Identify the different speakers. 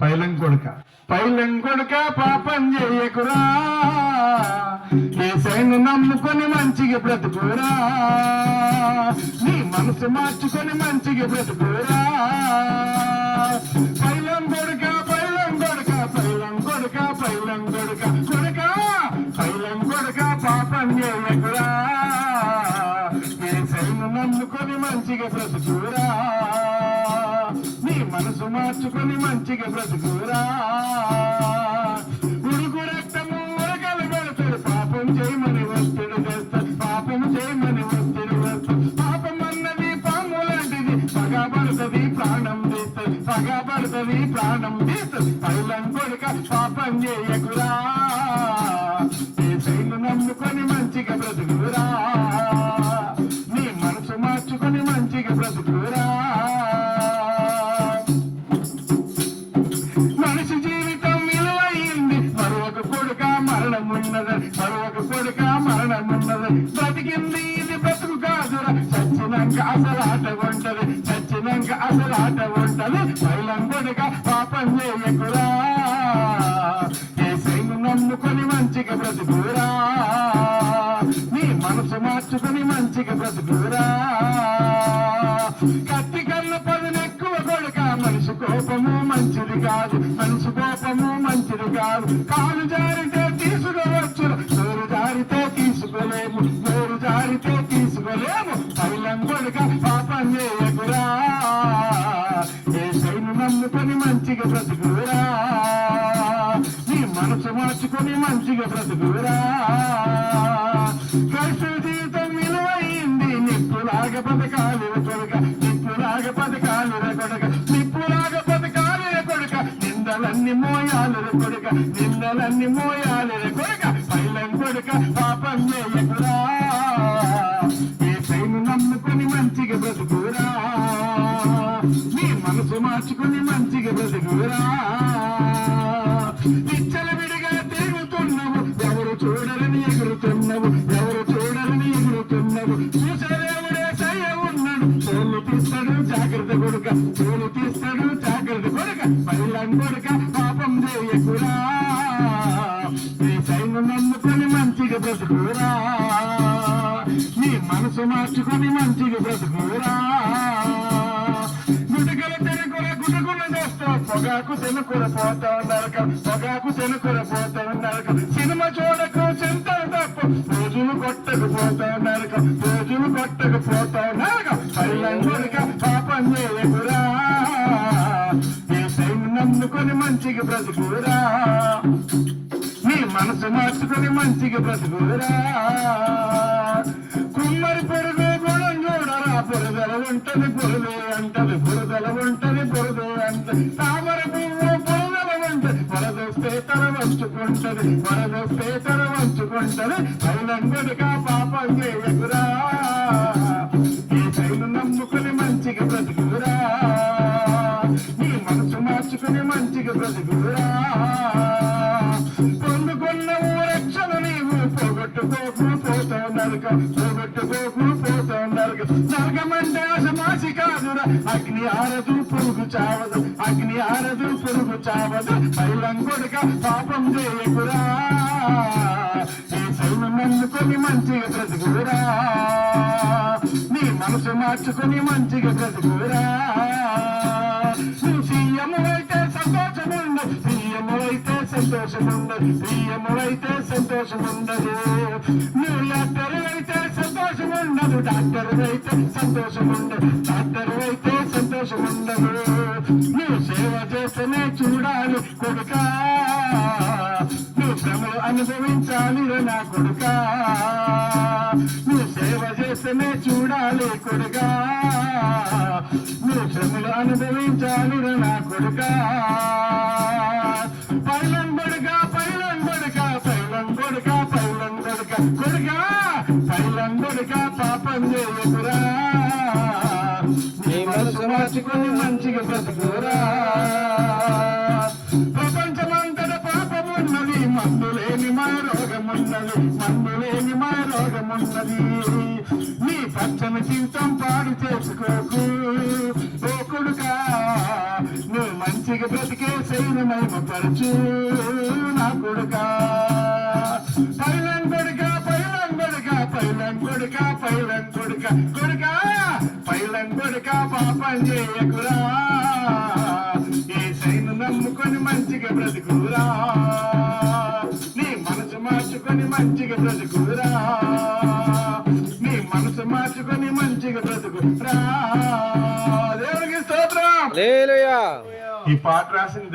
Speaker 1: పైలం కొడుక పాపం చేయకురా, యేసయ్యను నమ్ముకొని మంచిగా బ్రతుకురా, నీ మనసు మార్చుకొని మంచిగా బ్రతుకురా. పైలం కొడుక పైలం కొడుక పైలం కొడుక పైలం కొడుక కొడుక పైలం కొడుక పాపం చేయకురా, యేసయ్యను నమ్ముకొని మంచిగా బ్రతుకురా, నీ మనసు మార్చుకొని మంచిగా బ్రతుకురా. ఉడుకు రక్తము ఉరకలు పెడతాడు, పాపం చేయమని వస్తుడు చేస్తాడు, పాపం చేయమని వస్తుడు వస్తాడు. పాపం అన్నది పాము లాంటిది, పగబడుతుంది ప్రాణం తీస్తుంది, పగబడుతుంది ప్రాణం తీస్తుంది. పైలం కొడుక పాపం చేయకురా, యేసయ్యను నమ్ముకొని మంచిగా బ్రతుకురా, నీ మనసు మార్చుకొని మంచిగా బ్రతుకురా. మనిషి జీవితం విలువైంది, మరొక కొడుక మరణమున్నది, మరొక కొడుక మరణమున్నది. బ్రతికింది ఇది బ్రతుకు కాదురా, చచ్చినాక అసలాట ఉంటది, చచ్చినాక అసలాట ఉంటది. పైలం కొడుక పాపం చేయకురా, యేసయ్యను నమ్ముకొని మంచిగా బ్రతుకురా, నీ మనసు మార్చుకొని మంచిగా బ్రతుకురా. కత్తి కన్న పదునెక్కువ కొడుక, మనిషి కోపము మంచిది కాదు, మనిషి కోపము మంచిది కాదు. కాలు జారితే తీసుకోవచ్చు, నోరు జారితే తీసుకోలేము, నోరు జారితే తీసుకోలేము. పైలం కొడుక పాపం చేయకురా, యేసయ్యను నమ్ముకొని మంచిగా బ్రతుకురా, నీ మనసు మార్చుకొని మంచిగా బ్రతుకురా. క్రైస్తవ జీవితం విలువైంది, నిప్పులాగా బతకాలి కొడుక, నిప్పులాగా బతకాలి కొడుక, నిప్పులాగా బతకాలి కొడుక. నిందలన్నీ మోయాలి కొడుక, నిందలన్నీ మోయాలి కొడుక. పైలం కొడుక పాపం చేయకురా, యేసయ్యను నమ్ముకొని మంచిగా బ్రతుకురా, నీ మనసు మార్చుకొని మంచిగా బ్రతుకురా. విచ్చలవిడిగా తిరుగుతున్నావు, ఎవరు చూడరని ఎగురుతున్నావు, ఎవరు చూడరని ఎగురుతున్నావు. చూసేదేవుడే సయ్య ఉన్నాడు, తోలు తీస్తాడు జాగ్రత్త కొడుక, తోలు తీస్తాడు జాగ్రత్త కొడుక. పైలం కొడుక పాపం చేయకురా, యేసయ్యను నమ్ముకొని మంచిగా బ్రతుకురా, నీ మనసు మార్చుకొని మంచిగా బ్రతుకురా. గుటకల తెనుకుర గుటకులు చేస్తావు, పొగాకు తెనుకుర పోతావు నరకం, పొగాకు తెనుకుర పోతావు నరకం. సినిమా చూడకు చింతలు తప్పు, రోజులు కొట్టకపోతావు నరకం, రోజులు కొట్టకపోతావు నరకం. పైలం కొడుక పాపం చేయకురా, యేసయ్యను నమ్ముకొని మంచిగా బ్రతుకురా, నీ మనసు మార్చుకొని మంచిగా బ్రతుకురా. కుమ్మరి పొరుగు గుణం చూడరా, బురదల ఉంటది బురదే అంటది, బురదల ఉంటది బురదే అంటది. తామర పువ్వు బురదల ఉంటది, వరదొస్తే తల వంచుకుంటది, వరదొస్తే తల వంచుకుంటది. పైలం కొడుక పాపం చేయకురా, యేసయ్యను నమ్ముకొని మంచిగా బ్రతుకురా, నీ మనసు మార్చుకొని మంచిగా బ్రతుకురా. పొందుకున్నవు రక్షణ నీవు, పోగొట్టుకోకు పోతావు నరకం, పోగొట్టుకోకు పోతావు నరకం. నరకమంటే ఆశమాసి కాదురా, అగ్ని ఆరదు పురుగు చావదు, అగ్ని ఆరదు పురుగు చావదు. పైలం కొడుక పాపం చేయకురా, యేసయ్యను నమ్ముకొని మంచిగా బ్రతుకురా, నీ మనసు మార్చుకొని మంచిగా బ్రతుకురా. నువ్వు సీఎం అయితే సంతోషం ఉండదు, సీఎం అయితే సంతోషం ఉండదు, సీఎం అయితే సంతోషం ఉండదు. నువ్వు డాక్టర్ అయితే సంతోషం ఉండదు, డాక్టర్ అయితే సంతోషం ఉండదు, డాక్టర్ అయితే సంతోషం ఉండదు. నువ్వు సేవ చేస్తేనే చూడాలి కొడుక, నువ్వు శ్రమలు అనుభవించాలి నా కొడుక, నువ్వు సేవ చేస్తేనే చూడాలి కొడుక, నువ్వు శ్రమలు అనుభవించాలి నా కొడుక. పైలం కొడుక పైలం కొడుక పైలం కొడుక పైలం కొడుక కొడుక పైలం కొడుక పాపం చేయకురా, నీ మనసు మార్చుకొని మంచిగా బ్రతుకురా. ప్రపంచమంతట పాపమున్నది, మందులేని మా రోగమున్నది, మందులేని మా రోగమున్నది. నీ పచ్చని జీవితం పాడు చేసుకోకు ఓ కొడుకా, నువ్వు మంచిగా మంచిగా బ్రతికే సైను మహిమపరచు నా కొడుకా. పైలం కొడుక పైలం కొడుక పైలం కొడుక పైలం కొడుక కొడుకా పైలం కొడుక పాపం చేయకురా, ఏ సైను నమ్ముకొని మంచిగా బ్రతుకురా, నీ మనసు మార్చుకొని మంచిగా బ్రతుకురా, నీ మనసు మార్చుకొని మంచిగా బ్రతుకురా. దేవునికి స్తోత్రం.
Speaker 2: హల్లెలూయా.
Speaker 1: ఈ పాట రాసింది